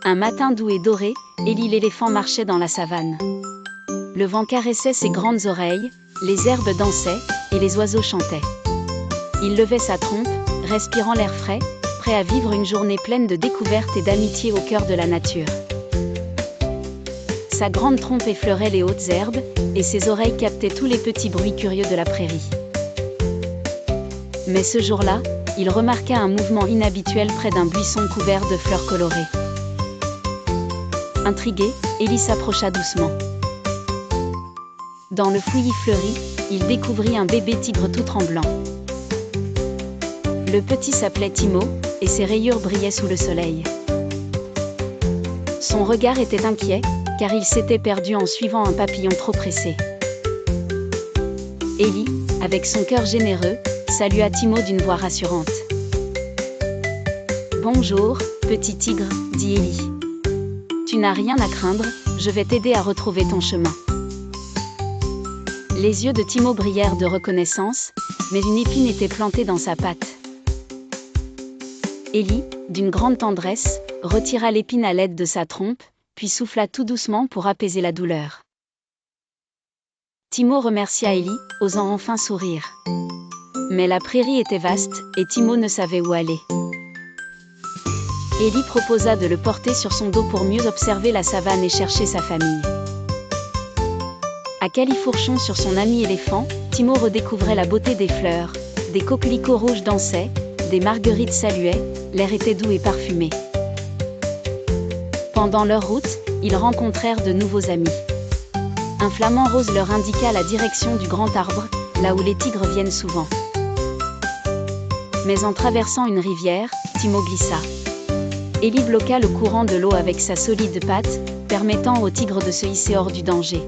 Un matin doux et doré, Élie l'éléphant marchait dans la savane. Le vent caressait ses grandes oreilles, les herbes dansaient, et les oiseaux chantaient. Il levait sa trompe, respirant l'air frais, prêt à vivre une journée pleine de découvertes et d'amitié au cœur de la nature. Sa grande trompe effleurait les hautes herbes, et ses oreilles captaient tous les petits bruits curieux de la prairie. Mais ce jour-là, il remarqua un mouvement inhabituel près d'un buisson couvert de fleurs colorées. Intrigué, Élie s'approcha doucement. Dans le fouillis fleuri, il découvrit un bébé tigre tout tremblant. Le petit s'appelait Timo, et ses rayures brillaient sous le soleil. Son regard était inquiet, car il s'était perdu en suivant un papillon trop pressé. Élie, avec son cœur généreux, salua Timo d'une voix rassurante. « Bonjour, petit tigre, dit Élie. Tu n'as rien à craindre, je vais t'aider à retrouver ton chemin. » Les yeux de Timo brillèrent de reconnaissance, mais une épine était plantée dans sa patte. Élie, d'une grande tendresse, retira l'épine à l'aide de sa trompe, puis souffla tout doucement pour apaiser la douleur. Timo remercia Élie, osant enfin sourire. Mais la prairie était vaste, et Timo ne savait où aller. Élie proposa de le porter sur son dos pour mieux observer la savane et chercher sa famille. À califourchon sur son ami éléphant, Timo redécouvrait la beauté des fleurs, des coquelicots rouges dansaient, des marguerites saluaient, l'air était doux et parfumé. Pendant leur route, ils rencontrèrent de nouveaux amis. Un flamant rose leur indiqua la direction du grand arbre, là où les tigres viennent souvent. Mais en traversant une rivière, Timo glissa. Élie bloqua le courant de l'eau avec sa solide patte, permettant au tigre de se hisser hors du danger.